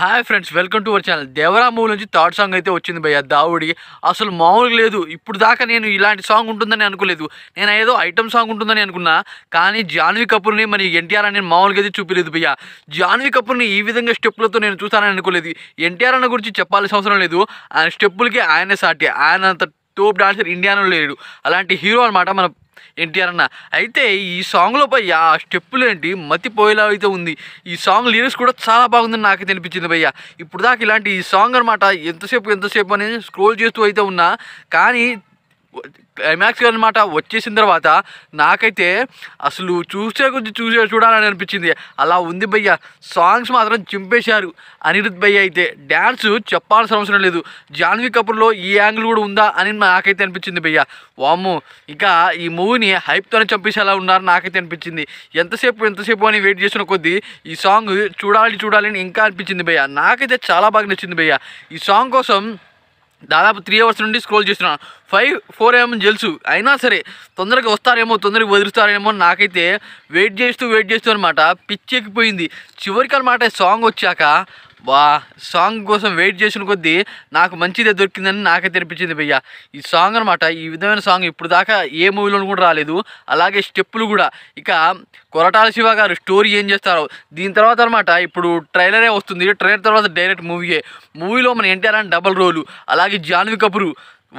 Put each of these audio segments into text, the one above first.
Hi friends, welcome to our channel. Devara movie నుంచి third song అయితే వచ్చింది భయ్య. దావుడి అసలు మామూలుగా లేదు. ఇప్పుడు దాకా నేను ఇలాంటి సాంగ్ ఉంటుందని అనుకోలేదు. నేను ఏదో ఐటమ్ సాంగ్ ఉంటుందని అనుకున్నా, కానీ జాన్వీ కపూర్ని మరి ఎన్టీఆర్ అని మామూలుగా అయితే చూపించలేదు భయ్య. జాన్వీ కపూర్ని ఈ విధంగా స్టెప్పులతో నేను చూస్తానని అనుకోలేదు. ఎన్టీఆర్ అన్న గురించి చెప్పాల్సిన అవసరం లేదు. ఆయన స్టెప్పులకి ఆయనే సాటి. ఆయన అంత టోప్ డాన్సర్ ఇండియాలో లేడు. అలాంటి హీరో అనమాట మన ఎన్టీఆర్ అన్న. అయితే ఈ సాంగ్లో భయ్య ఆ స్టెప్పులు ఏంటి మతిపోయేలా అయితే ఉంది. ఈ సాంగ్ లిరిక్స్ కూడా చాలా బాగుందని నాకైతే అనిపించింది భయ్య. ఇప్పుడు దాకా ఇలాంటి ఈ సాంగ్ అనమాట ఎంతసేపు అనేది స్క్రోల్ చేస్తూ అయితే ఉన్నా, కానీ క్లైమాక్స్ అనమాట వచ్చేసిన తర్వాత నాకైతే అసలు చూడాలని అనిపించింది. అలా ఉంది భయ్య. సాంగ్స్ మాత్రం చింపేశారు అనిరుద్ భయ్య. అయితే డ్యాన్స్ చెప్పాల్సిన అవసరం లేదు. జాన్వీ కపూర్లో ఈ యాంగిల్ కూడా ఉందా అని నాకైతే అనిపించింది భయ్య. వామ్మో, ఇంకా ఈ మూవీని హైప్తోనే చంపేసేలా ఉన్నారు నాకైతే అనిపించింది. ఎంతసేపు అని వెయిట్ చేసిన కొద్దీ ఈ సాంగ్ చూడాలి అని ఇంకా అనిపించింది భయ్య. నాకైతే చాలా బాగా నచ్చింది భయ్య. ఈ సాంగ్ కోసం దాదాపు 3 అవర్స్ నుండి స్క్రోల్ చేస్తున్నాను. 4 AM తెలుసు, అయినా సరే తొందరగా వస్తారేమో, తొందరగా వదిలిస్తారేమో నాకైతే వెయిట్ చేస్తూ అనమాట పిచ్చెక్కిపోయింది. చివరికి అనమాట సాంగ్ వచ్చాక సాంగ్ కోసం వెయిట్ చేసిన కొద్దీ నాకు మంచిదే దొరికిందని నాకైతే అనిపించింది భయ్య. ఈ సాంగ్ అనమాట, ఈ విధమైన సాంగ్ ఇప్పుడు దాకా ఏ మూవీలోనూ కూడా రాలేదు. అలాగే స్టెప్పులు కూడా. ఇక కొరటాల శివ గారు స్టోరీ ఏం చేస్తారో దీని తర్వాత అనమాట ఇప్పుడు ట్రైలరే వస్తుంది. ట్రైలర్ తర్వాత డైరెక్ట్ మూవీలో మన ఎన్టీఆర్ అని డబల్ రోలు, అలాగే జాన్వీ కపూర్,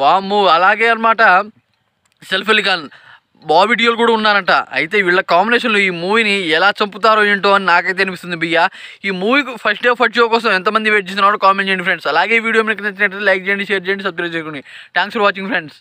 వామ్మో, అలాగే అనమాట సెల్ఫ్ అలీ ఖాన్, బాబీ డియోల్ కూడా ఉన్నారంట. అయితే వీళ్ళ కాంబినేషన్లో ఈ మూవీని ఎలా చంపుతారో ఏంటో అని నాకైతే అనిపిస్తుంది భయ్య. ఈ మూవీకి ఫస్ట్ షో కోసం ఎంతమంది వెయిట్ చేస్తున్నారో కామెంట్ చేయండి ఫ్రెండ్స్. అలాగే ఈ వీడియో మీకు నచ్చినట్లయితే లైక్ చేయండి, షేర్ చేయండి, సబ్స్క్రైబ్ చేసుకోండి. Thanks for watching friends.